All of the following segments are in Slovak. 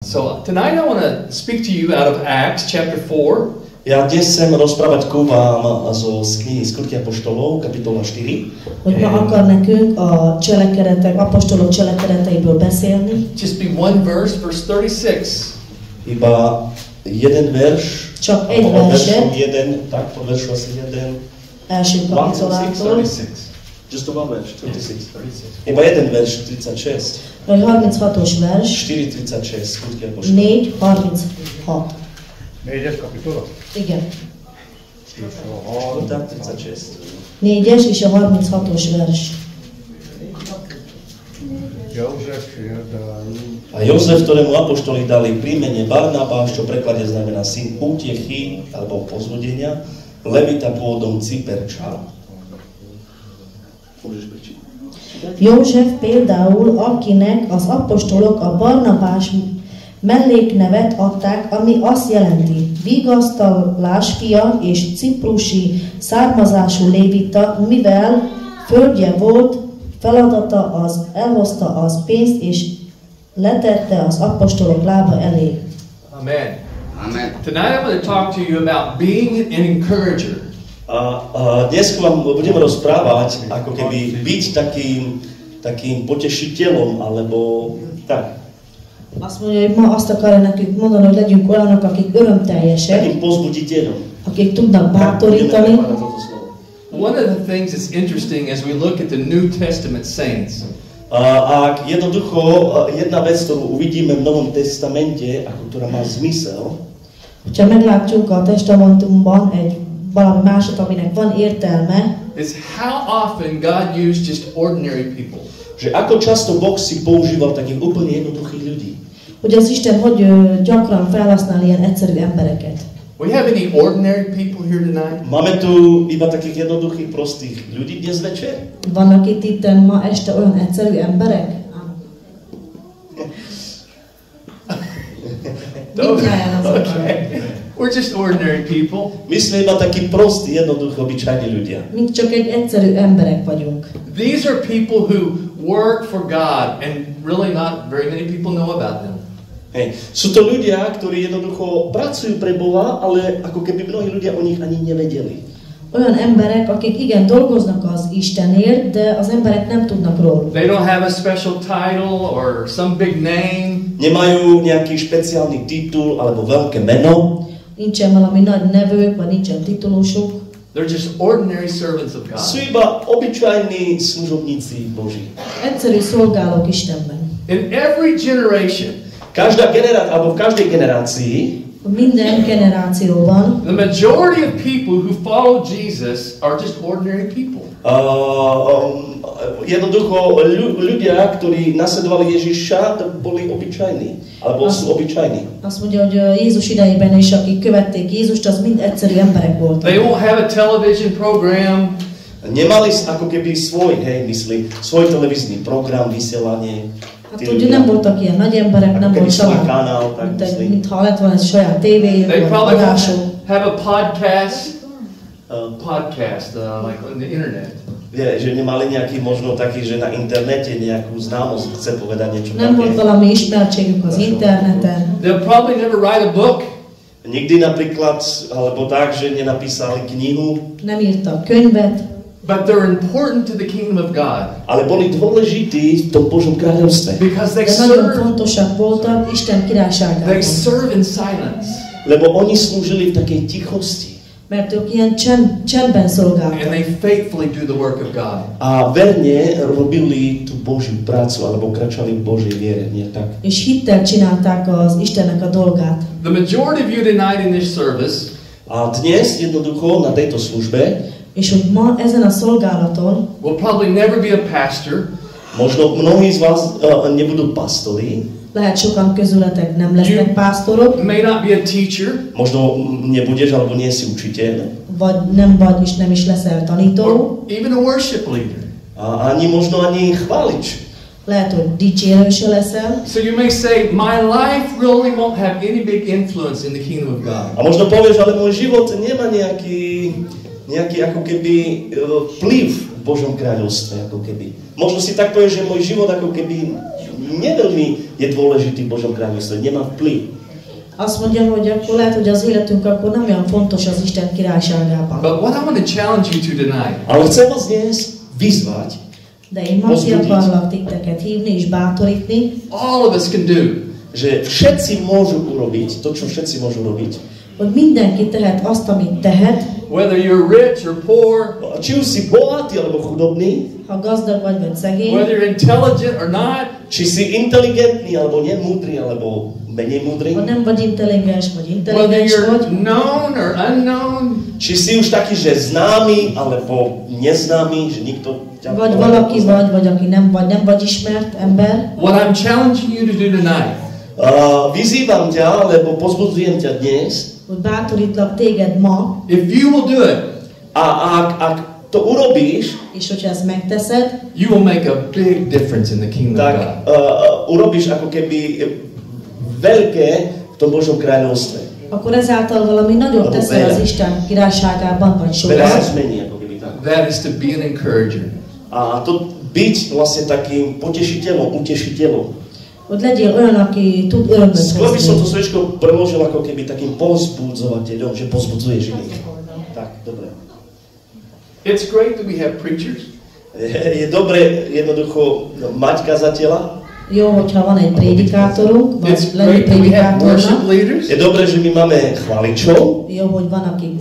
So tonight I want to speak to you out of Acts chapter 4. Ja dnes chcem rozprávať ku vám zo knihy Skutky apoštolov, kapitola 4. Hogy ma akar nekünk a cselekedetek, apostolok cselekedeteiből beszélni. Just be one verse, verse 36. Iba jeden verš. Csak egy verset. Tak, po veršu asi jeden. Első kapitolától. 36. Just one verse, 36. 36. Iba jeden verš, 36. Vagy 36-os vers. 4:36, Skutky apoštolov. 4:36. Négyes kapitola? Igen. Tak, 36. 4-es és a 36-os vers. József Jordán. A Jozef, ktorému apoštoli dali príjmenie Barnabáš, čo v preklade znamená syn útechy alebo pozvodenia, levita pôvodom Cyperčan. Môžeš prečítať. József például, akinek az apostolok a Barnabás melléknevet adták, ami azt jelenti, vigasztalás fia és ciprusi származású lévita, mivel földje volt, feladata az, elhozta az pénzt és letette az apostolok lába elé. Amen. Amen. Tonight I'm going to talk to you about being an encourager. Dnes vám budem rozprávať, ako keby byť takým potešiteľom, alebo tak. Azt mondja, hogy ma azt akarja nekünk mondani, hogy legyünk olyanok, akik örömteljesek, Takým pozbuditeľom. akik tudnak bátorítani. One of the things that's interesting as we look at the New Testament saints. A jednoducho, jedna vec, ktorú uvidíme v Novom testamente, ako ktorá má zmysel, Ha meglátjuk a testamentumban valami másot, aminek van értelme, Is how often God used just ordinary people. že ako často Boh si používal takých úplne jednoduchých ľudí. hogy az Isten hogy gyakran felhasznál ilyen egyszerű embereket. We have any ordinary people here tonight? Máme tu iba takých jednoduchých, prostých ľudí dnes večer? Vannak itt ma este olyan egyszerű emberek? Okay. We're just ordinary people. My sme iba takí prostí, jednoduchí, obyčajní ľudia. Mi csak egy egyszerű emberek vagyunk. These are people who work for God and really not very many people know about them. Hej. Sú to ľudia, ktorí jednoducho pracujú pre Boha, ale ako keby mnohí ľudia o nich ani nevedeli. Olyan emberek, akik igen dolgoznak az Istenért, de az emberek nem tudnak róluk. They don't have a special title or some big name. Nemajú nejaký špeciálny titul alebo veľké meno. Nincsen valami nagy nevők, vagy nincsen titulusuk. They're just ordinary servants of God. Sú iba obyčajní služobníci Boží. Egyszerű szolgálók Istenben. In every generation, V každej generácii Minden generációban the majority of people who follow Jesus are just ordinary people. Jednoducho ľudia, ktorí nasledovali Ježiša, to boli obyčajní, alebo sú obyčajní. azt mondja, hogy Jézus idejében is, akik követték Jézust, az mind egyszerű emberek voltak. They won't have a television program. Nemali ako keby svoj televízny program, vysielanie. Hát ugye nem voltak ilyen nagy emberek, nem volt kanál, mintha lett volna egy saját tévéjük, They vagy probably adásuk. have a podcast, like on the internet. Že nemali nejaký možno taký, že na internete nejakú známosť chce povedať niečo Nem volt také. valami ismertségük az interneten. They'll probably never write a book. Nikdy napríklad, alebo tak, že nenapísali knihu, Nem írtak könyvet, But they're important to the kingdom of God. ale boli dôležití v tom Božom kráľovstve. Because they de nagyon serve, fontosak voltak Isten királyságában. they serve in silence. Lebo oni slúžili v takej tichosti. Mert ők ilyen csendben And szolgáltak. they faithfully do the work of God. A verne robili tú Božiu prácu, alebo kračali v Božej viere, nie tak? És hittel csinálták az Istennek a dolgát. The majority of you tonight in this service A dnes jednoducho na tejto službe És hogy ma ezen a szolgálaton will probably never be a pastor. možno mnohí z vás nebudú pastori, lehet sokan közületek nem lesznek pásztorok, May not be a teacher. možno nebudeš alebo nie si učiteľ, vagy nem is leszel tanító, Or even a worship leader. a možno ani chválič. lehet, hogy dicsérő se leszel, So you may say, my life really won't have any big influence in the kingdom of God. A možno povieš, ale môj život nemá nejaký ako keby vplyv v Božom kráľovstve, ako keby. Možno si tak povieš, že môj život ako keby neveľmi je dôležitý v Božom kráľovstve, nemá vplyv. Azt mondja, hogy akkor lehet, hogy az életünk akkor nem olyan fontos az Isten királyságában. But what I want to challenge you to tonight Ale chcem vás dnes vyzvať, De én ma ki akarlak titeket hívni és bátorítni, all of us can do. že všetci môžu urobiť to, čo všetci môžu robiť. hogy mindenki tehet azt, amit tehet, Whether you're rich or poor, Či už si bohatý alebo chudobný, ha gazdag vagy szegény, whether you're intelligent or not, či si inteligentný alebo nemúdry alebo menej múdry, ha nem vagy intelligens, vagy whether intelligens vagy, you're known or unknown, či si už taký, že známy alebo neznámy, že nikto ťa vagy valaki vagy aki nem vagy ismert ember, what I'm challenging you to do tonight vyzývam ťa, lebo pozbudzujem ťa dnes, hogy bátorítlak téged ma, if you will do it, a ak to urobíš, és hogyha ezt megteszed, you will make a big difference in the kingdom of tak God. urobíš ako keby veľké v tom Božom kráľovstve. akkor ezáltal valami nagyot teszel az Isten királyságában, vagy Veľa sa sokat. zmení, ako keby tak. That is to be an encourager. A to byť vlastne takým potešiteľom, utešiteľom. Hogy legyél olyan, aki tud örömöt Skôr by som to hozni. slovičko preložil ako keby takým pozbudzovateľom, že pozbudzuješ iných. Tak, dobre. It's great that we have preachers. Je dobre jednoducho mať kazateľa. Jó, hogyha van egy prédikátorunk, It's vagy lenni great that we have worship prédikátornak. leaders. Je dobre, že my máme chváličov. Jó, hogy van, akik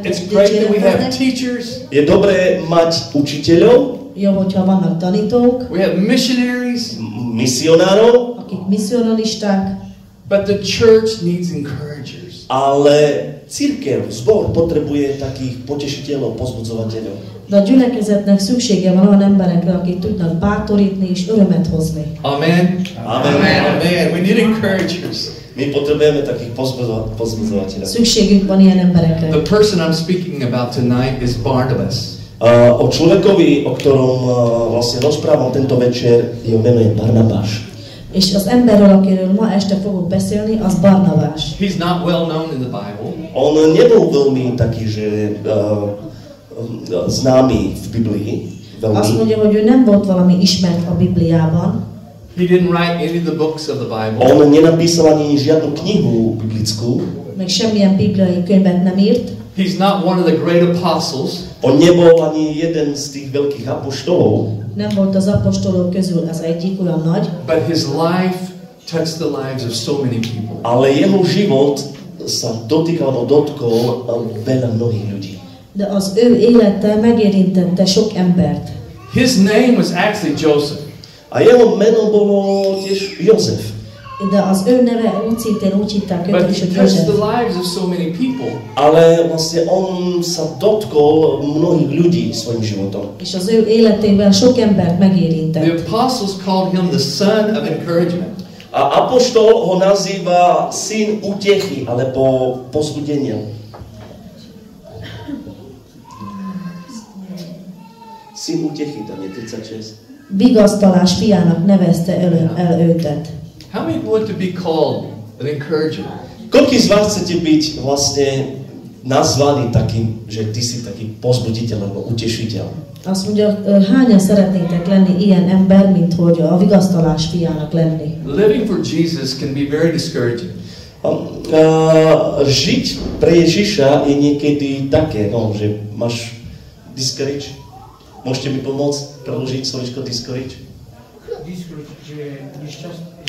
It's great that we have dicséreteznek. teachers. Je dobré mať učiteľov, Jó, hogyha vannak tanítók, We have missionaries. misionárov, akik misszionalisták, But the church needs encouragers. ale cirkev, zbor potrebuje takých potešiteľov, pozbudzovateľov. de a gyülekezetnek szüksége van olyan emberekre, akik tudnak bátorítni és örömet hozni. Amen. Amen. Amen. We need encouragers. My potrebujeme takých pozbudzovateľov. Szükségünk van ilyen emberekre. The person I'm speaking about tonight is Barnabas. O človekovi, o ktorom vlastne rozprávam tento večer, jeho meno je Barnabáš. És az emberről, akiről ma este fogok beszélni, az Barnabás. He's not well known in the Bible. On nebol veľmi taký, že známy v Biblii. Azt Veľmi. mondja, hogy ő nem volt valami ismert a Bibliában, He didn't write any of the books of the Bible. On nenapísal ani žiadnu knihu biblickú. meg semmilyen bibliai könyvet nem írt. He's not one of the great apostles. On nebol ani jeden z tých veľkých apoštolov. Nem volt az apostolok közül az egyik olyan nagy, But his life touched the lives of so many people. Ale jeho život sa dotýkal alebo dotkol veľa mnohých ľudí. de az ő élete megérintette sok embert. His name was actually Joseph. A jeho meno bolo tiež Jozef. De az ő neve úgy szintén úgy hívták őt But is, he hogy touched the József. lives of so many people. Ale vlastne on sa dotkol mnohých ľudí svojim životom. És az ő életében sok embert The megérintett. apostles called him the son of encouragement. A apoštol ho nazýva syn útechy alebo povzbudenia. Syn útechy, tam je 36. Vigasztalás fiának nevezte el őtet. How many want to be called an encourager? Koľký z vás chcete byť vlastne nazvaný takým, že ty si taký povzbuditeľ alebo utešiteľ? Azt mondja, hányan szeretnétek lenni ilyen ember, mint hogy a vigasztalás fiának lenni? Living for Jesus can be very discouraging. Žiť pre Ježiša je niekedy také, no, že máš discourage. Môžete mi pomôcť preložiť slovičko discourage?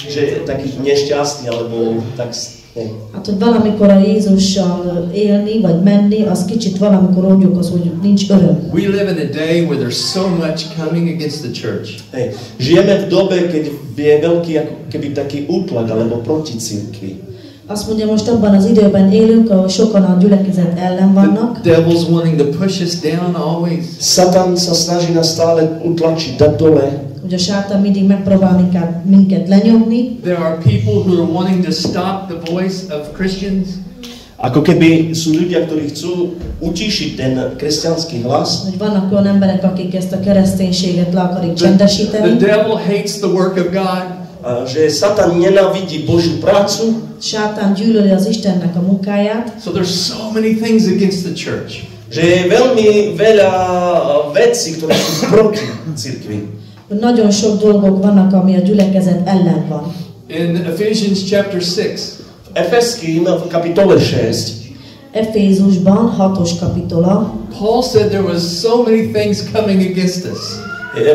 Že je taký nešťastný, alebo tak... Ne. Hát, hogy valamikor a Jézussal élni, vagy menni, az kicsit valamikor úgy okoz, hogy nincs öröm. We live in a day where there's so much coming against the church. Hej. Žijeme v dobe, keď je veľký ako keby taký útlak, alebo proti cirkvi. Azt mondja, most abban az időben élünk, ahol sokan a gyülekezet ellen vannak. The devil's wanting to push us down always. Satan sa snaží nás stále utlačiť, dať dole. Hogy a sátán mindig megpróbál minket lenyomni. There are people who are wanting to stop the voice of Christians. Ako keby sú ľudia, ktorí chcú utíšiť ten kresťanský hlas. Hogy vannak olyan emberek, akik ezt a kereszténységet le akarik The csendesíteni. devil hates the work of God. Že Satan nenávidí Božiu prácu. Sátán gyűlöli az Istennek a munkáját. So there's so many things against the church. Že je veľmi veľa vecí, ktoré sú proti cirkvi. hogy nagyon sok dolgok vannak, ami a gyülekezet ellen van. In Ephesians chapter 6, Efeským v kapitole 6 Efézusban, 6. kapitola, Paul said there was so many things coming against us.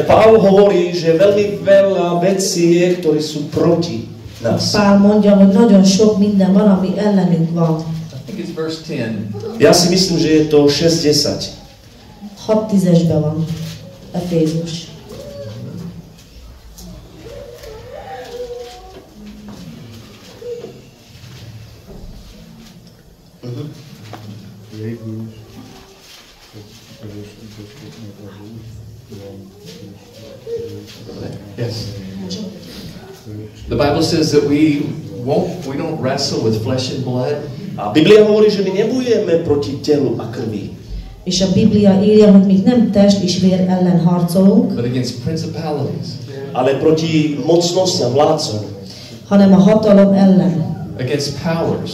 Pál hovorí, že veľmi veľa vecí je, ktoré sú proti nás. Pál mondja, hogy nagyon sok minden van, ami ellenünk van. I think it's verse 10. Ja si myslím, že je to 6:10. 6:10-ben van Efézus. Végül Yes. The Bible says that we don't wrestle with flesh and blood, A Biblia hovorí, že my nebojujeme proti telu a krvi, És a Biblia írja, hogy mi nem test és vér ellen harcolunk, but against principalities, ale proti mocnostiam, vládcom, hanem a hatalom ellen. against powers,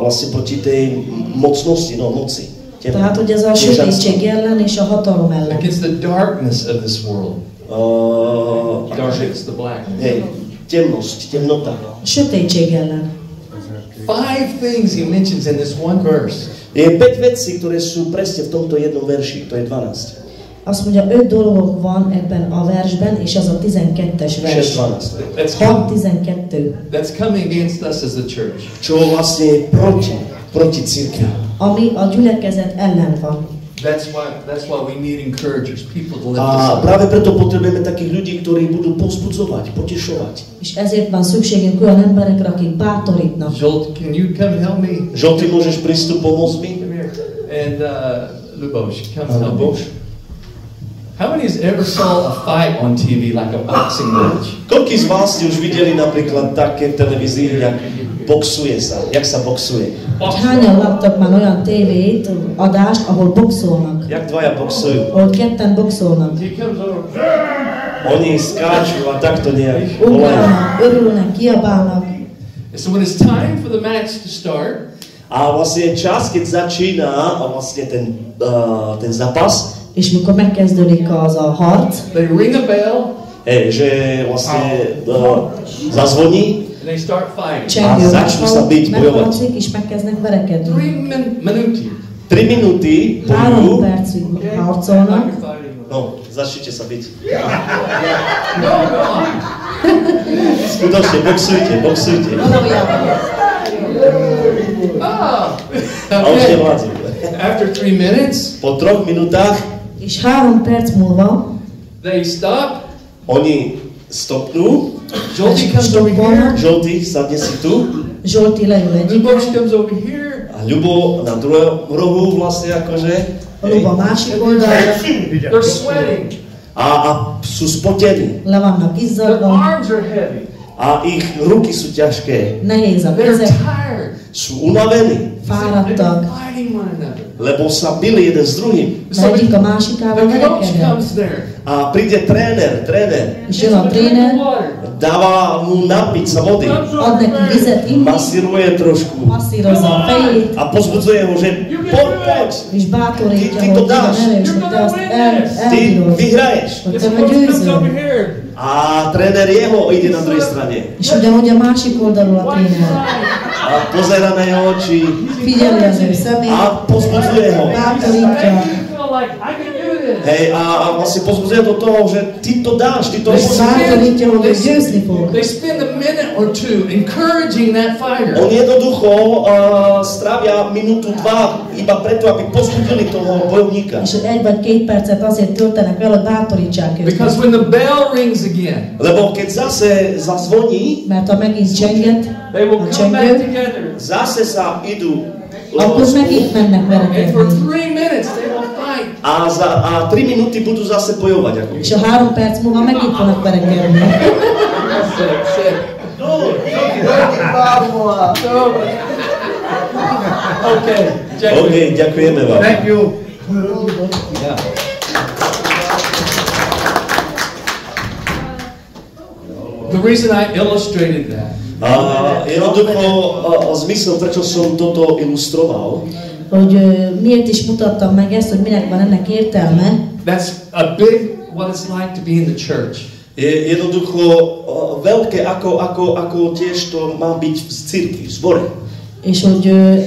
vlastne proti tej mocnosti, moci. Tehát, hogy ez a sötétség ellen és a hatalom ellen. against the darkness of this world. Darkness, the black. Hej, temnosť, temnota. A sötétség ellen. 5 things he mentions in this one verse. Je 5 vecí, ktoré sú presne v tomto jednom verši, to je 12. Azt mondja, 5 dolog van ebben a versben, és az a 12-es vers. 6:12. That's 6:12. That's coming against us as a church. Čo vlastne je proti cirkvi. Ami a gyülekezet ellen van. That's why we need encouragers, people to lift us A up. práve preto potrebujeme takých ľudí, ktorí budú povzbudzovať, potešovať. És ezért van szükségünk olyan emberekre, akik bátorítnak. Joel, can you come help me? Žol, ty môžeš prísť tu pomôcť mi? Come here. And Lubos, come help me. How many has ever saw a fight on TV like a boxing match? Koľký z vás ste už videli napríklad také v televízii, jak boxuje sa, jak sa boxuje? Hányan láttak már olyan tévét, adást, ahol boxolnak? Jak dvaja boxujú? Ahol ketten boxolnak. He comes over. Oni skáču a takto nejak volajú. Ugrálnak, örülnek, kiabálnak. So when it's time for the match to start, A vlastne čas, keď začína vlastne ten zápas, És mikor megkezdődik az a harc, they ring a bell že vlastne zazvoní and they start fighting. csengő začnú sa biť, meghaladszik, és megkezdnek verekedni. 3 minutes. 3 minúty 3 bojujú. percig harcolnak, You're fighting. No, začnite sa byť. No, go on. Skutočne, boxujte. valójában. Ah. A už Okay. nevládzu. After 3 minutes, Po 3 minútach És 3 perc múlva they stop. oni stopnú. Jolty comes over here. Žoltý, sadne si tu. Zsolti leül egyik, Lubos comes over here. A Ľubo na druhom rohu vlastne akože. Luba másik oldalra, They're sweating. A sú spotení. le vannak Their izzadva, arms are heavy. A ich ruky sú ťažké. nehéz a They're kezek, tired. Sú unavení. They're fáradtak, fighting one another. Lebo sa bili jeden s druhým. mert egyik a másikával The coach verekedett. comes there. A príde tréner. És jön a tréner, Dáva mu napiť sa vody. ad neki vizet inni, Masíruje trošku. masszírozza a fejét, A pozbudzuje ho, že poď. és bátorítja, Ty hogy to igen dáš. erős, hogy te azt Ty elbírod, vyhraješ. hogy This te vagy coach comes győző. over here. A tréner jeho ide na druhej strane. És ugyanúgy a másik oldalról a tréner A pozera na jeho oči. figyeli az ő szemét, A pozbudzuje ho. bátorítja, Feel like I can do this. Hej, a vlastne pozbudzuje do toho, že ty to dáš, ty to és môžeš. bátorítja, hogy ő győzni fog. They spend a minute or two encouraging that fighter. On jednoducho strávia minútu, 2 iba preto, aby pozbudili toho bojovníka. És 1 vagy 2 percet azért töltenek el, hogy bátorítsák Because őt. when the bell rings again, Lebo keď zase zazvoní, Mert ha megint csenget, they will a come back csengő, together. zase sa idú akkor megint mennek And for verekedni. 3 minutes they will fight. a 3 minúty budú zase bojovať. Ako. És a 3 perc múlva megint fognak verekedni. Okay, check OK, it. ďakujeme vám. Thank you. Yeah. The reason I illustrated that Jednoducho zmysel, prečo som toto ilustroval, Hogy miért is mutattam meg ezt, hogy minek van ennek értelme. that's a big what it's like to be in the church. Je jednoducho veľké, ako tiež to má byť v cirkvi, v zbore. És hogy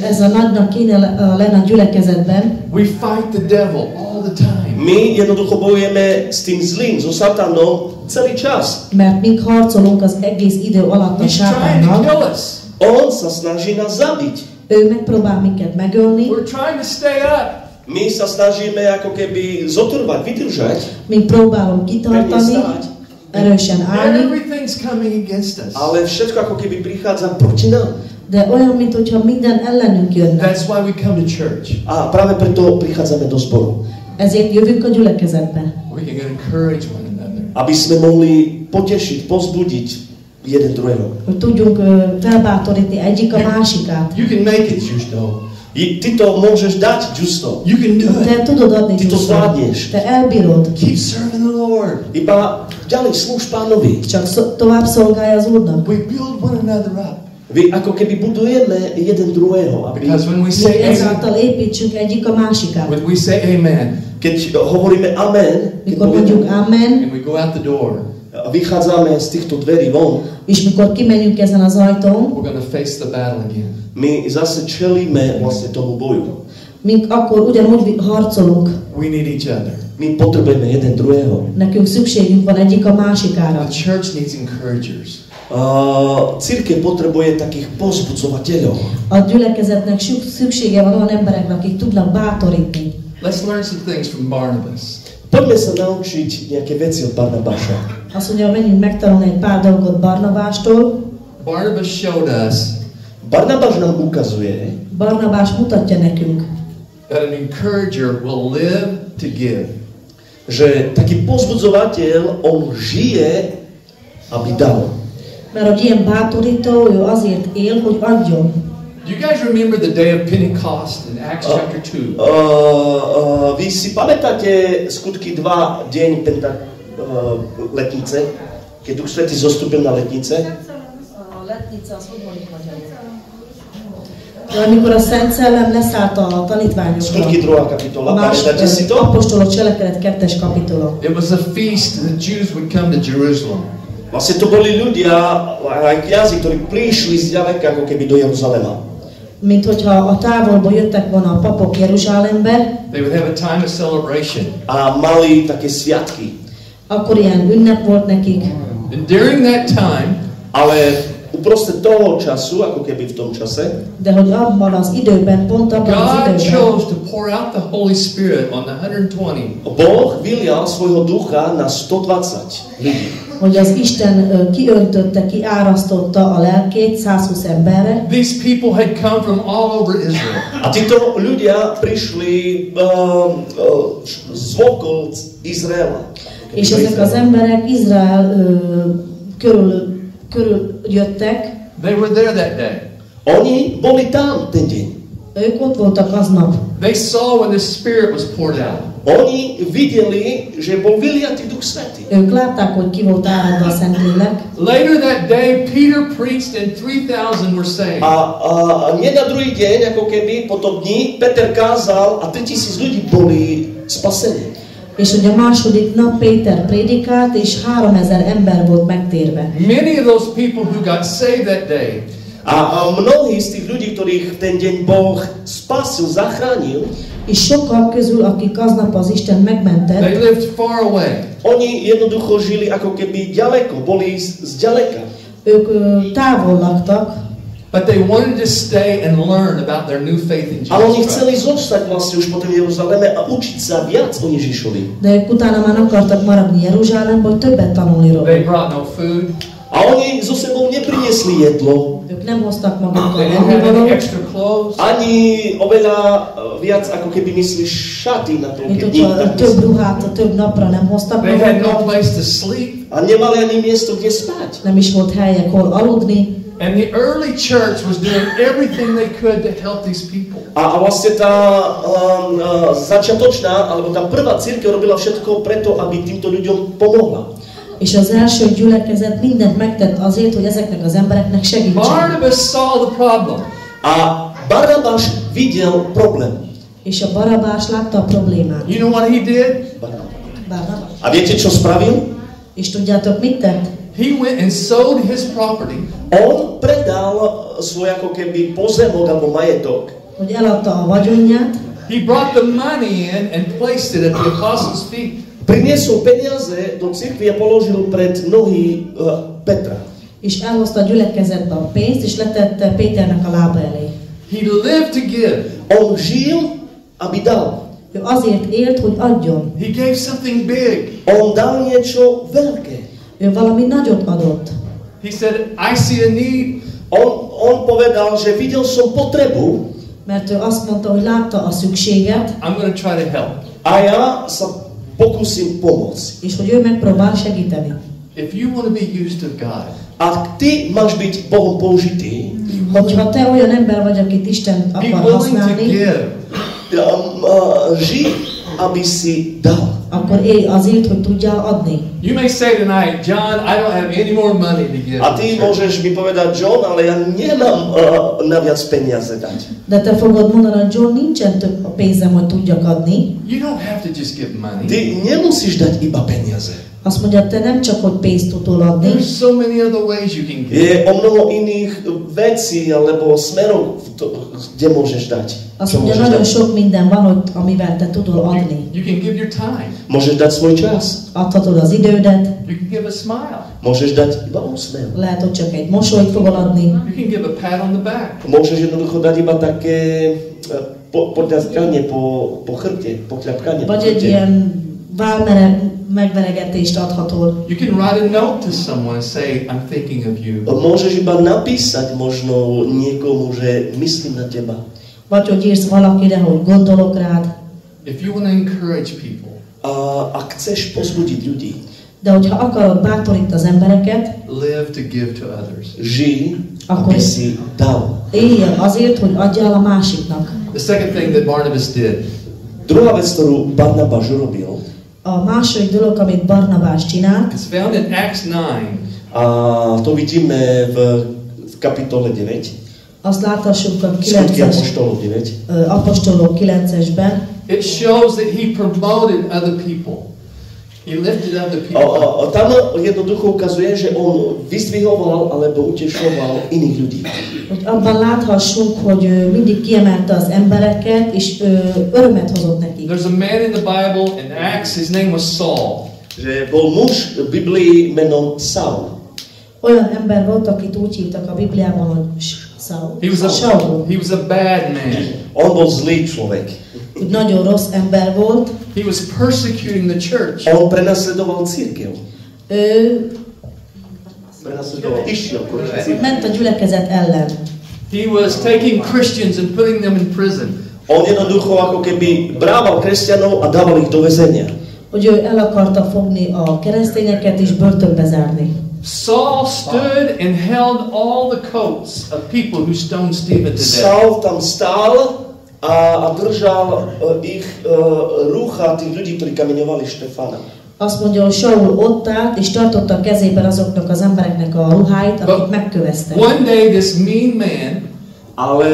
ez a nagynak kéne lenne a gyülekezetben. We fight the devil all the time. My jednoducho bojujeme s tým zlým, so satanom celý čas. Mert mink harcolunk az egész idő alatt a He's trying to kill sátánnal. us. On sa snaží nás zabiť. Ő megpróbál minket megölni. We're trying to stay up. My sa snažíme ako keby zotrvať, vydržať. Mink próbálunk kitartani, erősen állni. Everything's coming against us. Ale všetko ako keby prichádza proti nám. De olyan, mintha minden ellenünk jönne. That's why we come to church. A práve preto prichádzame do zboru. Ezért jövünk a gyülekezetbe. We can encourage one another. Aby sme mohli potešiť, pozbudiť jeden druhého. Hogy tudjunk felbátorítani egyik a másikát. You can make it, Justo. Ty to môžeš dať, Justo. You can do it. Te tudod adni, Ty to Gyuszto. zvládneš. Te elbírod. Keep serving the Lord. Iba ďalej slúž Pánovi. Csak tovább szolgálj az Úrnak. We build one another up. Vy ako keby budujeme jeden druhého. Because when we Mi say amen, ezáltal építsünk egyik a másikát. when we say amen, Keď hovoríme amen, keď Mikor mondjuk amen, and we go out the door, vychádzame z týchto dverí von, és mikor kimegyünk ezen az ajtón, we're going to face the battle again. my zase čelíme vlastne tomu boju. mink akkor ugyanúgy harcolunk. We need each other. My potrebujeme jeden druhého. Nekünk szükségünk van egyik a másikára. The church needs encouragers. Cirkev potrebuje takých pozbudzovateľov. A gyülekezetnek szüksége van olyan embereknek, akik tudnak bátorítani. Let's learn some things from Barnabas. Poďme sa naučiť nejaké veci od Barnabáša. Azt mondja, menjünk megtanulni egy pár dolgot Barnabástól. Barnabas showed us Barnabáš nám ukazuje, Barnabás mutatja nekünk, that an encourager will live to give. že taký pozbudzovateľ, on žije, aby dal. mert hogy ilyen bátorító, ő azért él, hogy adjon. Do you guys remember the day of Pentecost in Acts chapter 2? Vy si pamätáte skutky 2, deň letnice, keď Duch Svätý zostúpil na letnice? Amikor a Szent Szellem leszállt a tanítványokra. Skutky 2. kapitola, pamätáte si to? Apostolok cselekedet 2. kapitola. It was a feast the Jews would come to Jerusalem. Vlastne to boli ľudia, aj kňazi, ktorí prišli z ďaleka, ako keby do Jeruzalema. Mint hogyha a távolból jöttek volna a papok Jeruzsálembe, They would have a time of celebration. A mali také sviatky. akkor ilyen ünnep volt nekik. And during that time, Ale uprostred toho času, ako keby v tom čase, De hogy abban az időben, pont abban az God időben, chose to pour out the Holy Spirit on the 120. Boh vylial svojho ducha na 120 ľudí. hogy az Isten kiöntötte, kiárasztotta a lelkét 120 emberre. These people had come from all over Israel. A títo ľudia prišli zvokol Izraela. És ezek az emberek Izrael körül jöttek. They were there that day. Oni boli tam ten deň. Ők ott voltak aznap. They saw when the Spirit was poured out. Oni videli, že bol vyliatý Duch Svätý. Ők látták, hogy ki volt áradva a Szentlélek. Later that day, Peter preached and 3,000 were saved. A nie na druhý deň, ako keby, po tom dni, Peter kázal a 3000 ľudí boli spasení. És hogy a második nap Péter prédikált, és 3000 ember volt megtérve. Many of those people who got saved that day, A mnohí z tých ľudí, ktorých ten deň Boh spasil, zachránil, És sokak közül, akik aznap az Isten they megmentett, lived far away. oni jednoducho žili ako keby ďaleko, boli zďaleka. ők távol laktak, But they wanted to stay and learn about their new faith in Ale oni Jesus chceli Christ. zostať vlastne už potom v Jeruzaleme a učiť sa viac o Ježišovi. de ők utána már akartak maradni Jeruzsálemben, hogy többet tanulni róla. They brought no food. A oni so sebou nepriniesli jedlo, Ők nem hoztak magukkal They didn't have any ennivalót, extra clothes. ani oveľa viac, ako keby myslíš šaty na mint toľké dní. hogyha több ruhát a több napra nem hoztak They had no magukkal, place to sleep. A nemali ani miesto, kde spať. nem is volt helyek, hol aludni. And the early church was doing everything they could to help these people. A vlastne tá začiatočná, alebo tá prvá cirkev robila všetko preto, aby týmto ľuďom pomohla. És az első gyülekezet mindent megtett azért, hogy ezeknek az embereknek segítsen. Barnabas saw the problem. A Barnabáš videl problém. És a Barabás látta a problémát. You know what he did? Barnabás. A viete, čo spravil? És tudjátok, mit tett? He went and sold his property. On predal svoj ako keby pozemok alebo majetok. Hogy eladta a vagyonját, He brought the money in and placed it at the apostles' feet. Priniesol peniaze do cirkvi a položil pred nohy Petra. és elhozta a gyülekezetbe a pénzt, és letette Péternek a lába elé. He lived to give. On žil, aby dal. Ő azért élt, hogy adjon. He gave something big. On dal niečo veľké. Ő valami nagyot adott. He said, I see a need. On povedal, že videl som potrebu Mert ő azt mondta, hogy látta a szükséget, I'm going to try to help. a ja sa pokúsim pomôcť. és hogy ő megpróbál segíteni. If you want to be used of God, Ak ty máš byť Bohom použitý, Hogyha te olyan ember vagy, akit Isten be akar willing to használni, give. ži, aby si dal. akkor élj azért, hogy tudjál adni. You may say tonight, John, I don't have any more money to give. A ty môžeš mi povedať, John, ale ja nemám naviac peniaze dať. De te fogod mondani, hogy John, nincsen több a pénzem, hogy tudjak adni. You don't have to just give money. Ty nemusíš dať iba peniaze. Azt mondja, te nem csak, hogy pénzt tudod adni, There's so many other ways you can give. Je o mnoho iných vecí alebo smerov, kde môžeš dať. azt Čo mondja, môžeš nagyon dať? sok minden van, hogy, amivel te tudod adni. You can give your time. Môžeš dať svoj čas. Adhatod az idődet, You can give a smile. Môžeš dať iba úsmev. lehet, hogy csak egy mosolyt fogod adni, You can give a pat on the back. Môžeš jednoducho dať iba také poťaskanie po chrbte, pokľapkanie po vagy egy chrbte. ilyen megveregetést adhatod. You can write a note to someone and say, I'm thinking of you. Môžeš iba napísať možno niekomu, že myslím na teba. Vagy hogy írsz valakire, hogy gondolok rád. If you want to encourage people, A chceš pozbudiť ľudí, De hogyha akarod bátorítani az embereket, live to give to others. žij, Akkor- aby si dal. éljél azért, hogy adjál a másiknak. The second thing that Barnabas did, Druhá vec, ktorú Barnabáš urobil, A második dolog, amit Barnabás csinált, is found in Acts 9. a to vidíme v kapitole 9, azt láthassuk a Skutky 9-es, apoštolov 9. apostolok 9-esben, It shows that he promoted other people. He lifted other people up. Tam jednoducho ukazuje, že on vyzdvihoval alebo utešoval iných ľudí. hogy abban láthassunk, hogy ő mindig kiemelte az embereket, és örömet hozott nekik. There's a man in the Bible in Acts, his name was Saul. Že bol muž v Biblii menom Saul. Olyan ember volt, akit úgy hívtak a Bibliában, hogy Saul. He was a bad man. On bol zlý človek. Hogy nagyon rossz ember volt. He was persecuting the church. On prenasledoval církev. Ő Išiel proti cirkvi. ment a gyülekezet ellen. He was taking Christians and putting them in prison. On jednoducho ako keby brával kresťanov a dával ich do väzenia. Hogy ő el akarta fogni a keresztényeket és börtönbe zárni. Saul stood and held all the coats of people who stoned Stephen to death. Saul tam stál a držal ich rúcha tých ľudí, ktorí kameňovali Štefana. Azt mondja, hogy Saul ott állt, és tartotta a kezében azoknak az embereknek a ruháit, akik megköveztek. One day this mean man Ale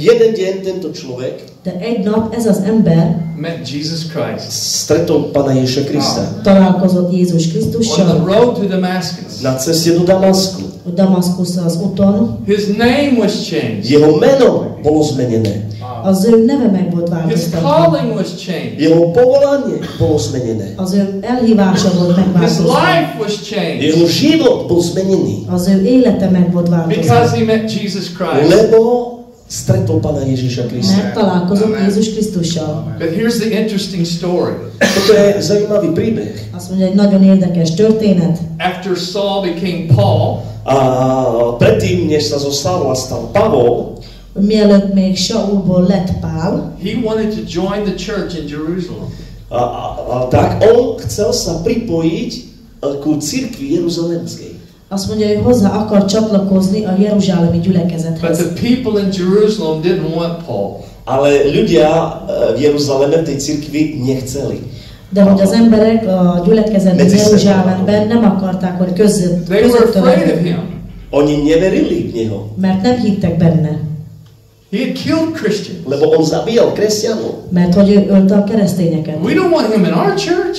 jeden deň tento človek De egy nap ez az ember met Jesus Christ stretol Pána Ježiša Krista találkozott Jézus on the Krisztussal, road to Damascus. na ceste do Damasku. hogy Damaszkusz az úton, His name was changed. Jeho meno bolo zmenené. az ő neve meg volt His változtatva. calling was changed. Jeho povolanie bolo zmenené. Az ő elhívása volt His megváltoztatva. life was changed Jeho život bol zmenený, Az ő élete meg volt because változtatva. he met Jesus Christ. lebo stretol Pána Ježiša Krista. Mert találkozott Jézus Krisztussal. But here's the interesting story. Toto je zaujímavý príbeh. Azt mondja, egy nagyon érdekes történet. After Saul became Paul, A predtým, než sa zo Saula stal Pavol, Hogy mielőtt még Saulból lett Pál, he wanted to join the church in Jerusalem. tak on chcel sa pripojiť ku cirkvi Jeruzalemskej. azt mondja, hogy hozzá akar csatlakozni a jeruzsálemi But gyülekezethez. the people in Jerusalem didn't want Paul. Ale ľudia v Jeruzaleme, v tej cirkvi, nechceli. De hogy az emberek a gyülekezetben Medzi Jeruzsálemben nem akarták, hogy They were afraid of him. Oni neverili v neho. mert nem hittek benne. He had killed Christians. Lebo on zabíjal kresťanov. Mert hogy ő ölte a keresztényeket. We don't want him in our church.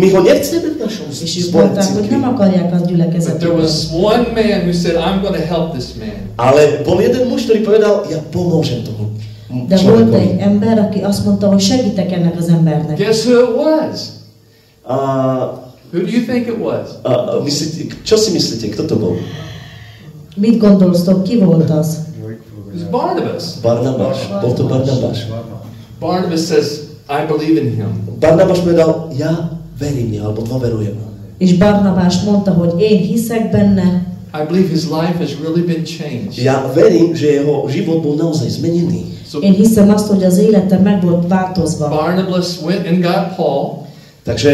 My ho nechceme v našom És ők mondták, hogy nem akarják az But there gyülekezetükben. was one man who said, I'm going to help this man. Ale bol jeden muž, ktorý povedal, ja pomôžem tomu De volt egy človekovi. ember, aki azt mondta, hogy segítek ennek az embernek. Guess who it was? A Who do you think it was? čo si myslíte, kto to bol? Mit gondolsztok, ki volt az? It was Barnabas. Barnabáš. Bol to Barnabáš. Barnabas says, I believe in him. Barnabáš povedal, ja verím, alebo dôverujem. És Barnabás mondta, hogy én hiszek benne, I believe his life has really been changed. Ja verím, že jeho život bol naozaj zmenený. So én hiszem azt, hogy az élete meg volt változva. Barnabas went and got Paul. Takže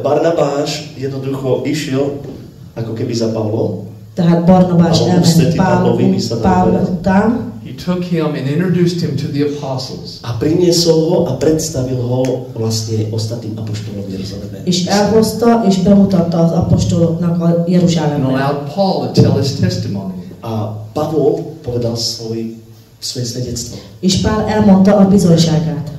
Barnabáš jednoducho išiel ako keby za Pavlom. Tehát Barnabás Alebo elment ústretí Pavlovi, by sa dalo Pál povedať. után, He took him and introduced him to the apostles. A priniesol ho a predstavil ho vlastne ostatným apoštolom v Jeruzaleme. és elhozta, és bemutatta az apostoloknak a And Jeruzsálemben. allowed Paul to tell his testimony. A Pavol povedal svoje svedectvo. És Pál elmondta a bizonyságát.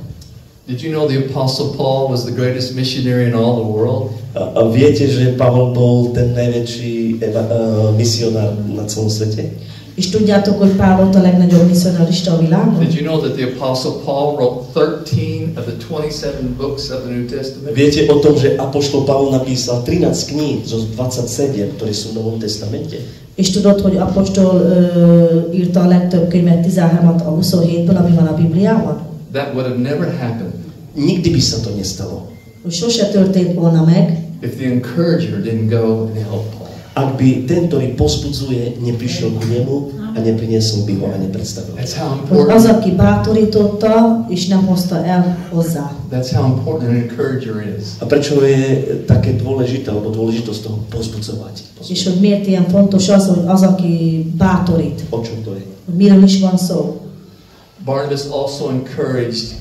Did you know the apostle Paul was the greatest missionary in all the world? A viete, že Pavol bol ten najväčší misionár na celom svete? És tudjátok, hogy Pál volt a legnagyobb misszionarista a világon? Did you know that the apostle Paul wrote 13 of the 27 books of the New Testament? Viete o tom, že apoštol Pavol napísal 13 kníh zo 27, ktoré sú v Novom testamente? És tudod, hogy apostol írta a legtöbb könyvet, 13-at a 27-ből, ami van a Bibliában? That would have never happened Nikdy by sa to nestalo. Hogy sose történt volna meg, if the encourager didn't go and help Paul. Ak by ten, ktorý pozbudzuje, neprišiel ku nemu a nepriniesol by ho a nepredstavil. That's how hogy az, important. aki bátorította, és nem hozta el hozzá. That's how important an encourager is. A prečo je také dôležité, alebo dôležitosť toho pozbudzovať? És hogy miért ilyen fontos az, hogy az, aki bátorít. O čom to je? Hogy miről is van szó. Barnabas also encouraged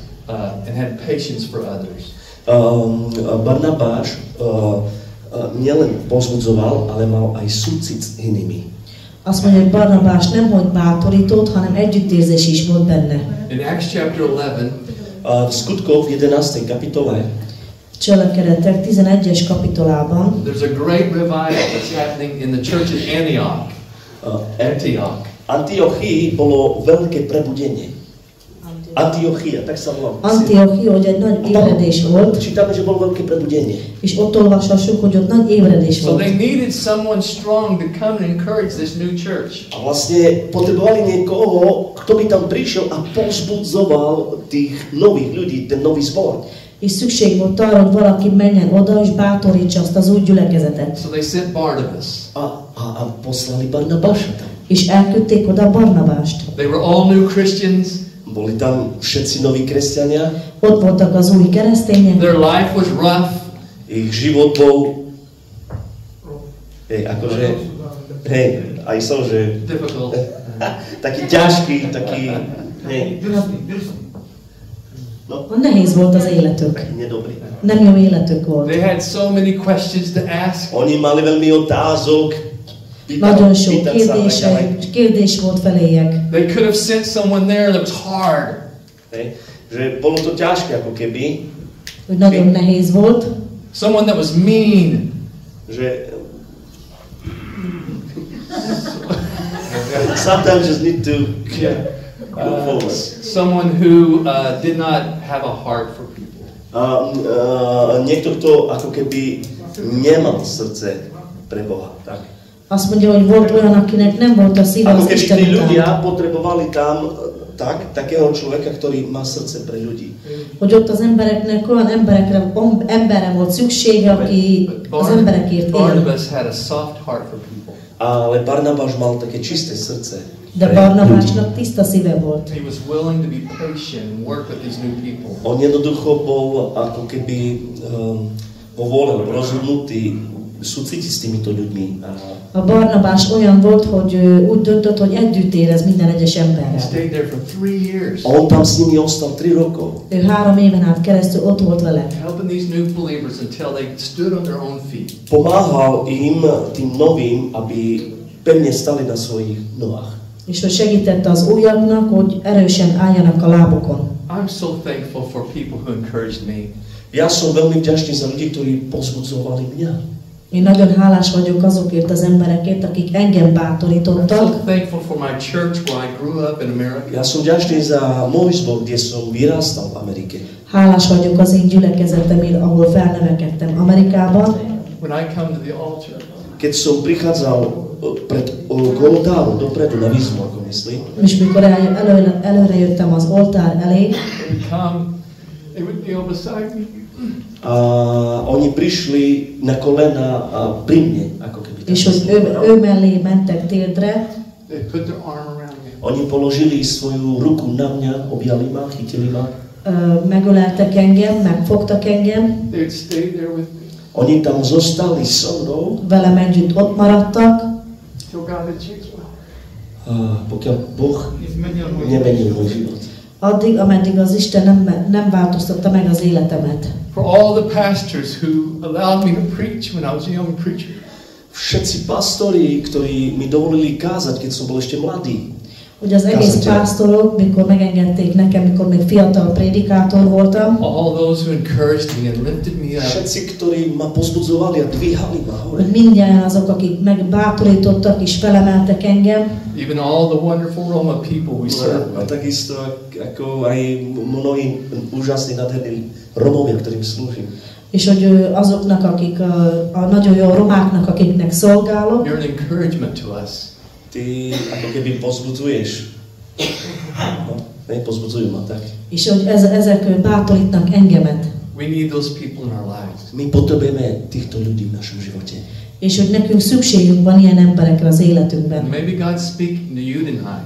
and had patience for others. Barnabáš nielen pozbudzoval, ale mal aj súcit s inými. Azt mondja, hogy Barnabás nem hogy bátorított, hanem együttérzés is volt benne. In Acts chapter 11, V skutkoch v 11. kapitole Cselekedetek 11-es kapitolában there's a great revival that's happening in the church at Antioch. Antiochii bolo veľké prebudenie. Antiochia, tak sa volá. Antiochia, hogy egy nagy ébredés volt, Čítame, že bolo veľké prebudenie. és ott olvashassuk, hogy ott nagy ébredés So they volt. needed someone strong to come and encourage this new church. A vlastne potrebovali niekoho, kto by tam prišiel a pozbudzoval tých nových ľudí, ten nový zbor. És szükség volt arra, hogy valaki menjen oda, és bátorítsa azt az új gyülekezetet. So they sent Barnabas. A poslali Barnabáša tam. És elküldték oda Barnabást. They were all new Christians. Boli tam všetci noví kresťania. Ott voltak az új keresztények, Their life was rough. Ich život bol akože aj som, že Difficult. taký ťažký, taký nehéz volt az életük. taký nedobrý. Nem jó életük volt. They had so many questions to ask. Oni mali veľmi otázok. Nagyon sok pýtať sa a tak ďalej. kérdés volt feléjek. They could have sent someone there that was hard. Hej, že bolo to ťažké ako keby, Hogy nagyon nehéz volt. Someone that was mean. že sometimes just need to go forward. Someone who did not have a heart for people. Niekto, kto ako keby nemal srdce pre Boha. Tak. Azt mondja, hogy volt olyan, akinek nem volt a szíve Ako az keby Isten tí ľudia után. potrebovali tam takého človeka, ktorý má srdce pre ľudí. Hogy ott az embereknek olyan emberre volt szüksége, aki az emberekért él. Barnabas had a soft heart for people. Ale Barnabáš mal také čisté srdce. De Barnabásnak tiszta szíve volt. He was willing to be patient and work with these new people. On jednoducho bol ako keby vo vôle, rozhodnutý súcitiť s týmito ľuďmi. A Barnabás olyan volt, hogy úgy döntött, hogy együtt érez minden egyes He emberrel. stayed there for 3 years, A on tam s nimi ostal 3 rokov. Ő 3 éven át keresztül ott volt vele. helping these new believers until they stood on their own feet. Pomáhal im, tým novým, aby pevne stali na svojich nohách. És hogy segítette az újaknak, hogy erősen álljanak a lábukon. I'm so thankful for people who encouraged me. Ja som veľmi vďačný za ľudí, ktorí pozbudzovali mňa. Én nagyon hálás vagyok azokért az emberekért, akik engem I'm so bátorítottak. thankful for my church where I grew up in America. Ja som vďačný za môj zbor, kde som vyrastal v Amerike. Hálás vagyok az én gyülekezetemért, ahol felnevekedtem Amerikában. When I come to the altar, Keď som prichádzal k oltáru, dopredu na výzvu, ako myslím, És mikor előre jöttem az oltár elé, they would come, they would kneel beside me. a oni prišli na kolena a pri mne, ako keby tak. és hogy ő mellé mentek térdre, They put their arm around me. Oni položili svoju ruku na mňa, objali ma, chytili ma. megöleltek engem, megfogtak engem, They would stay there with me. Oni tam zostali so mnou, velem együtt ott maradtak, Till God had changed my life. pokiaľ Boh nemenil môj život. addig, ameddig az Isten nem változtatta meg az életemet. For all the pastors who allowed me to preach when I was a young preacher. Všetci pastori, ktorí mi dovolili kázať, keď som bol ešte mladý. Hogy az egész pásztorok, mikor megengedték nekem, mikor még fiatal prédikátor voltam, All those who encouraged me and lifted me up. Všetci, ktorí ma pozbudzovali a dvíhali ma hore. hogy mindjárt azok, akik megbátorítottak és felemeltek engem, Even all the wonderful Roma people we serve A with. takisto ako aj mnohí úžasní, nádherní Romovia, ktorým slúžim. és hogy azoknak, akik a nagyon jó romáknak, akiknek szolgálok, You're an encouragement to us. Ty ako keby pozbudzuješ. No, pozbudzujú ma tak. és hogy ezek bátorítnak engemet, We need those people in our lives. My potrebujeme týchto ľudí v našom živote. és hogy nekünk szükségünk van ilyen emberekre az életünkben. Maybe God's speaking to you tonight.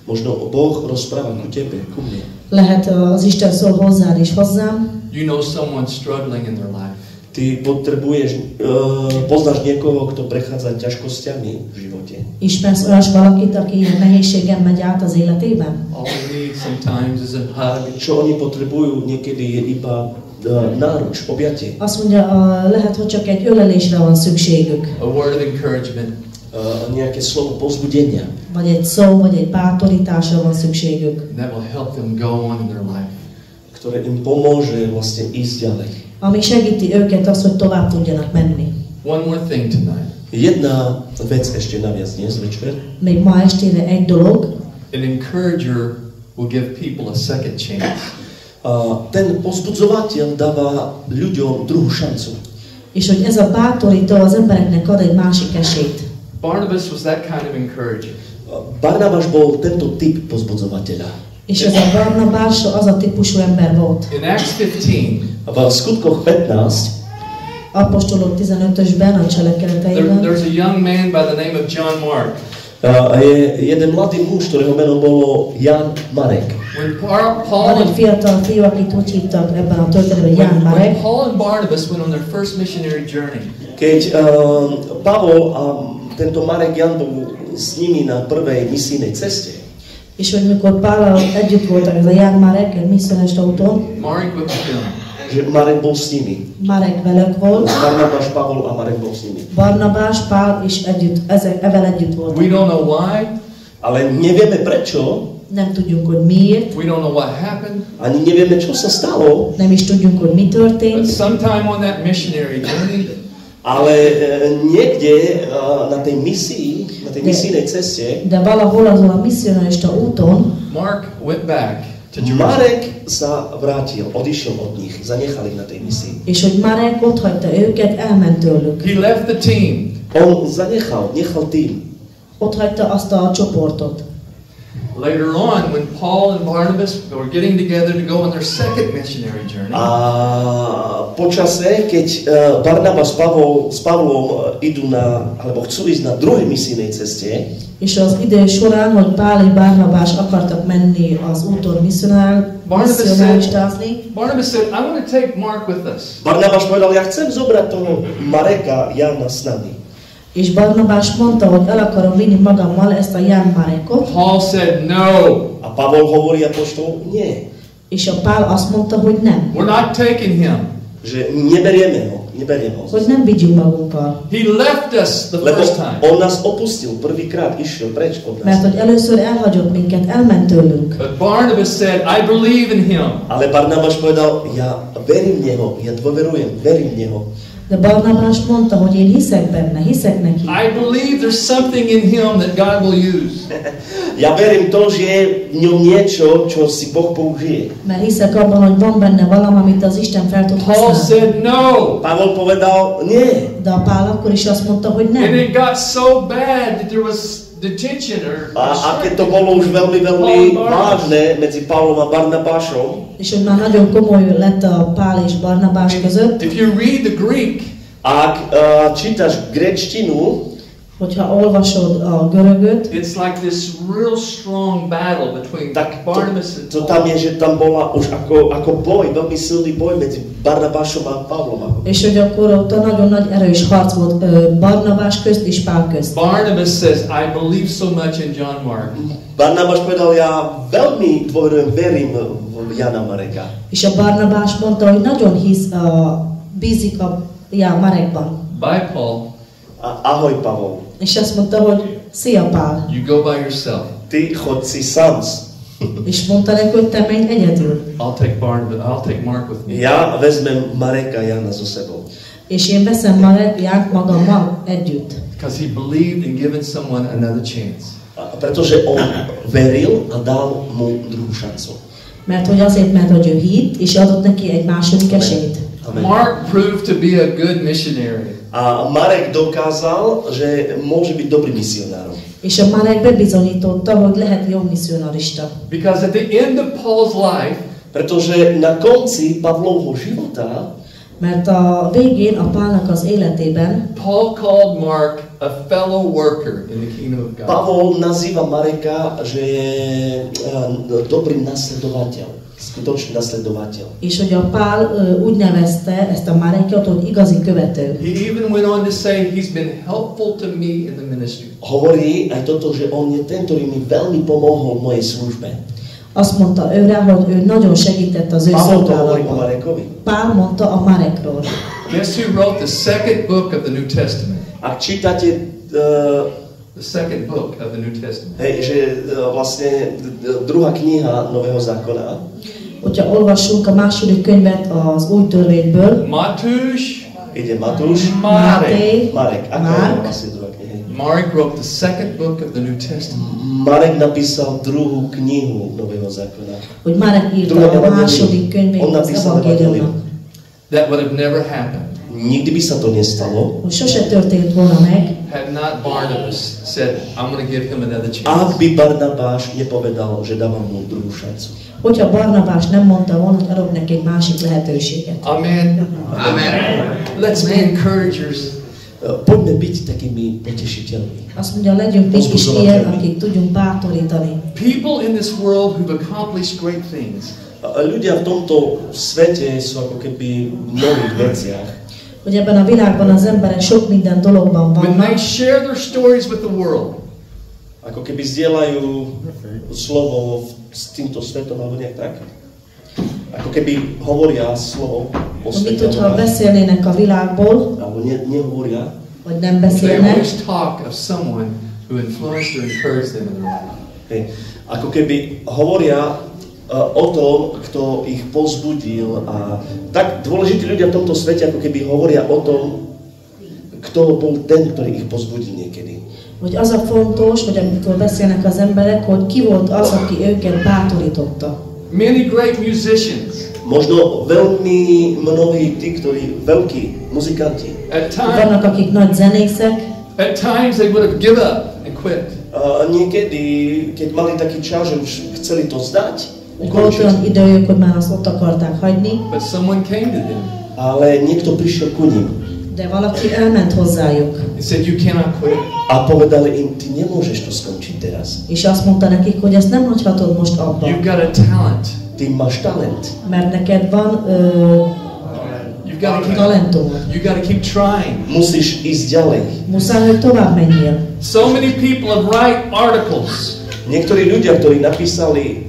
Možno Boh rozpráva ku tebe, ku mne. Lehet az Isten szól hozzád és hozzám, You know someone struggling in their life. Ty potrebuješ, poznáš niekoho, kto prechádza ťažkosťami v živote. ismersz olyas valakit, aki ilyen nehézségen megy át az életében. All we need sometimes is a hug. Čo oni potrebujú niekedy je iba náruč, objatie. Azt mondja, lehet, hogy csak egy ölelésre van szükségük, A word of encouragement. Nejaké slovo pozbudenia, vagy egy szó, vagy egy bátorításra van szükségük, That will help them go on in their life. ktoré im pomôže vlastne ísť ďalej. ami segíti őket azt, hogy tovább tudjanak menni. One more thing tonight. Jedna vec ešte naviac dnes večer. Még ma estére egy dolog, An encourager will give people a second chance. Ten pozbudzovateľ dáva ľuďom druhú šancu. és hogy ez a bátorító az embereknek ad egy másik esélyt. Barnabas was that kind of encourager. Barnabáš bol tento typ pozbudzovateľa. És ez a Barnabás az a típusú ember volt. In Acts 15, A v skutkoch 15 Apostolok 15-ösben a cselekedeteiben there's a young man by the name of John Mark. je jeden mladý muž, ktorého meno bolo Jan Marek. When van Paul egy fiatal fiú, akit úgy hívtak ebben a történetben Ján when Marek. Paul and Barnabas went on their first missionary journey, Keď Pavol a tento Marek Jan bol s nimi na prvej misijnej ceste, És hogy mikor Pállal együtt voltak, ez a Ján Marek, egy misszionális autón, Mark was with them. že Marek bol s nimi. Marek velük volt, Barnabáš, Pavol a Marek bol s nimi. Barnabás, Pál is együtt, evel együtt We voltak. don't know why, Ale nevieme prečo, Nem tudjuk, hogy miért, we don't know what happened, ani nevieme, čo sa stalo, nem is tudjuk, hogy mi but történt, sometime on that missionary journey, ale niekde na tej misii, na tej misijnej ceste, de valahol azon a misszionalista úton Mark went back to Jerusalem. Marek sa vrátil, odišiel od nich, zanechal ich na tej misii. és hogy Marek ott hagyta őket, elment tőlük. He left the team. On nechal tým. Ott hagyta azt a csoportot. Later on, when Paul and Barnabas were getting together to go on their second missionary journey, A počase, keď Barnabas s Pavlom idú alebo chcú ísť na druhej misijnej ceste, És az idő során, hogy Pál és Barnabás akartak menni az úton misszionálistázni, Barnabas said, I want to take Mark with us. Barnabas povedal, ja chcem zobrať toho Mareka Jana s nami. és Barnabás mondta, hogy el akarom vinni magammal ezt a Ján Marekot, Paul said, no, A Pavol hovorí apoštol, nie, és a Pál azt mondta, hogy nem, we're not taking him. že neberieme ho, neberiem ho. hogy nem vigyünk magunkkal. He left us the Lebo first time. on nás opustil, prvýkrát išiel preč od Mert nás. hogy először elhagyott minket, elment tőlünk. But Barnabas said, I believe in him. Ale Barnabáš povedal, ja verím v Neho, ja dôverujem, verím v Neho. De Barnabás mondta, hogy én hiszek benne, hiszek neki. I believe there's something in him that God will use. Ja verím to, že je v ňom niečo, čo si Boh použije. Mert hiszek abban, hogy van benne valami, amit az Isten fel tud Paul használni. said no. Pavol povedal, nie. De a Pál akkor is azt mondta, hogy And nem. it got so bad that there was detention or A keď to bolo už veľmi, veľmi vážne medzi Pavlom a Barnabášom, És hogy már nagyon komoly lett a Pál és Barnabás között, if you read the Greek, ak čítaš gréčtinu, hogyha olvasod a görögöt, it's like this real strong battle between tak Barnabas and to tam Paul. je, že tam bola už ako boj, veľmi silný boj medzi Barnabášom a Pavlom. és hogy akkor ott a nagyon nagy erős harc volt Barnabás közt és Pál közt. Barnabas says, I believe so much in John Mark. Barnabáš povedal, ja veľmi dôverujem, verím v Jana Mareka. És a Barnabás mondta, hogy nagyon bízik a Marekban. Bye, Paul. Ahoj, Pavol. És azt mondta, hogy szia Pál. You go by yourself. Ty chod si sám. És mondta neki, hogy te menj egyedül. I'll take Mark with me. Ja vezmem Mareka Jana so sebou. És én veszem Jánt magammal együtt. Because he believed in giving someone another chance. Pretože on veril a dal mu druhú šancu. Mert hogy azért, mert hogy ő hitt, és adott neki egy második esélyt. Amen. Mark proved to be a good missionary. A Marek dokázal, že môže byť dobrým misionárom. És a Marek bebizonyította, hogy lehet jó misszionarista. Because at the end of Paul's life, Pretože na konci Pavlovho života Mert a végén a Pálnak az életében Paul called Mark a fellow worker in the kingdom of God. Pavol nazýva Mareka, že je dobrý nasledovateľ, skutočný nasledovateľ. és hogy a Pál úgy nevezte ezt a Marekot, hogy igazi követő. He even went on to say he's been helpful to me in the ministry. Hovorí aj toto, že on je ten, ktorý mi veľmi pomohol v mojej službe. Azt mondta őre, hogy ő nagyon segített az ő Pavol to hovorí o szolgálatban. Marekovi. Pál mondta a Marekról. Guess who wrote the second book of the New Testament? Ak čítate, The second book of the New Testament. hej, že vlastne druhá kniha Nového zákona, Hogyha olvassunk a második könyvet az új törvényből, Matús, ide Matúš, Máté, Marek. Aká je Mark, vlastne druhá kniha? Mark wrote the second book of the New Testament. Marek napísal druhú knihu Nového zákona. hogy Marek írta a második könyvét On az napísal evangéliumnak. evangélium. That would have never happened Nikdy by sa to nestalo, Hogy sose történt volna meg, had not Barnabas said, I'm going to give him another chance. ak by Barnabáš nepovedal, že dávam mu druhú šancu. hogyha Barnabás nem mondta volna, hogy adok neki egy másik lehetőséget. Amen. Amen. Let's be encouragers. Poďme byť takými potešiteľmi. Azt mondja, legyünk mi is ilyen, akik tudjunk bátorítani. People in this world who've accomplished great things. Ľudia v tomto svete sú ako keby v mnohých veciach. Hogy ebben a világban az emberek sok minden dologban When they vannak, share their stories with the world, Ako keby zdieľajú slovo s týmto svetom, alebo nejak tak. Ako keby hovoria slovo o hogy mit, svete, hogyha beszélnének a világból, alebo nehovoria. vagy nem they beszélnek, always talk of someone who influenced or encouraged them in their life. Hej. Ako keby hovoria o tom, kto ich povzbudil, a tak dôležití ľudia v tomto svete ako keby hovoria o tom, kto bol ten, ktorý ich povzbudil niekedy. hogy az a fontos, hogy amikor beszélnek az emberek, hogy ki volt az, aki őket bátorította. Many great musicians Možno veľmi mnohí tí, ktorí, veľkí muzikanti, Vannak, akik nagy zenészek, at times they would have given up and quit. niekedy, keď mali taký čas, že už chceli to zdať, hogy volt olyan időjük, hogy már azt ott akarták hagyni, But someone came to them ale niekto prišiel ku ním de valaki elment hozzájuk, and said, you cannot quit. a povedali im, ty nemôžeš to skončiť teraz. és azt mondta nekik, hogy ezt nem hagyhatod most abba, You've got a talent. Ty máš talent. mert neked van You've got to keep, talentumod. you got to keep trying. Musíš ísť ďalej. Muszáj, hogy tovább menjél. So many people have write articles Niektorí ľudia, ktorí napísali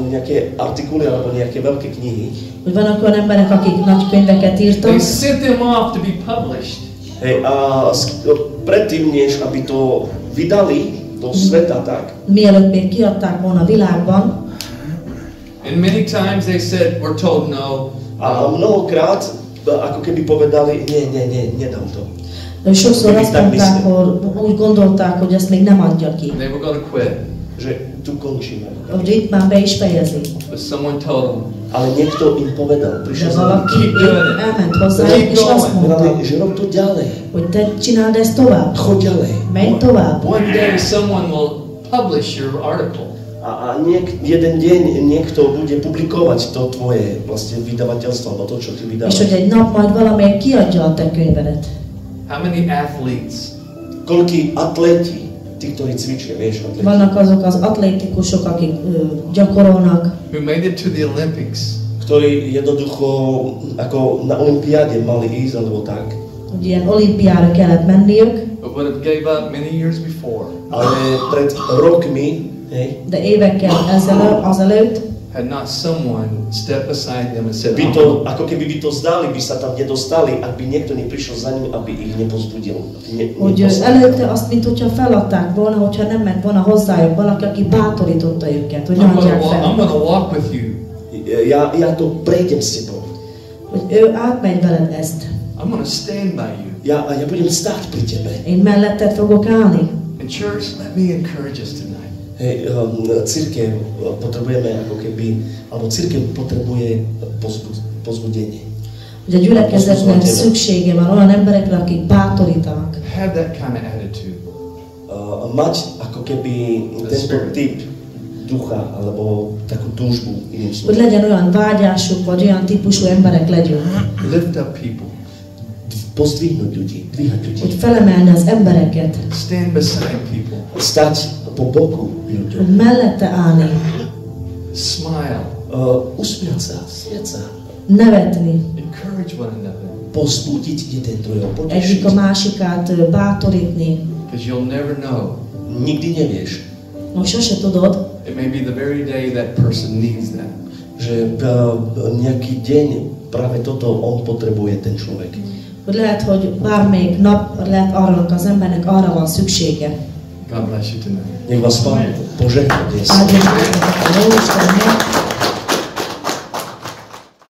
nejaké artikuly alebo nejaké veľké knihy. Hogy vannak olyan emberek, akik nagy könyveket írtak, They sent them off to be published. Hej, a predtým, než aby to vydali do sveta, tak. mielőtt még kiadták volna a világban, And many times they said, we're told no. A mnohokrát ako keby povedali, nedám to. sokszor Keby azt tak mondták, mysleli. hogy úgy gondolták, hogy ezt még nem adja ki. They were going to quit. Že tu končíme. Hogy itt már be is fejezi. But someone told them, Ale niekto im povedal, De prišiel za nimi. valaki Keep doing it. elment hozzájuk, Keep és azt going. mondta, Povedali, že rob to ďalej. hogy te csináld ezt tovább, Choď ďalej. menj tovább. one day someone will publish your article. A jeden deň niekto bude publikovať to tvoje vlastne vydavateľstvo, alebo to, čo ty És vydávaš. hogy egy nap majd valamelyik kiadja a te könyvedet. How many athletes Koľkí atléti, tí, ktorí cvičia, vieš, atléti, Vannak azok az atlétikusok, akik gyakorolnak, who made it to the Olympics, ktorí jednoducho ako na olympiáde mali ísť, alebo tak. hogy ilyen olimpiára kellett menniük, but would have gave up many years before, Ale pred rokmi, hej, de évekkel azelőtt had not someone stepped beside them and said, by to, ako keby by to zdali, by sa tam nedostali, ak by niekto neprišiel za ním, aby ich nepozbudil. hogy előtte azt, mint hogyha feladták volna, hogyha nem ment volna hozzájuk valaki, aki bátorította őket, hogy ne adják I'm fel. going to walk with you. Ja to prejdem s tebou. Hogy ő átmegy veled ezt. I'm going to stand by you. Ja budem stáť pri tebe. Én melletted fogok állni. And church, let me encourage us tonight. Hej, církev potrebujeme ako keby, alebo církev potrebuje pozbudenie. Hogy a gyülekezetnek szüksége van olyan emberekre, akik bátorítanak. Have that kind of attitude. Mať ako keby tento typ ducha, alebo takú túžbu, iným Hogy slovom. legyen olyan vágyásuk, vagy olyan típusú emberek legyünk. Lift up people. Pozdvihnúť ľudí, dvíhať ľudí. Hogy felemelni az embereket. Stand beside people. Stať po boku ľuďom. Hogy mellette állni. Smile. Usmiať sa, smiať sa. Nevetni. Encourage one another. Pozbudiť jeden druhého, potešiť. Egyik a másikát bátorítni. Because you'll never know. Nikdy nevieš, Most sose tudod, It may be the very day that person needs that. že nejaký deň práve toto on potrebuje, ten človek. hogy lehet, hogy bármelyik nap lehet arra az embernek arra van szüksége. God bless you tonight. Nech vás Pán požehná dnes. Áldjon meg a jó Istennek,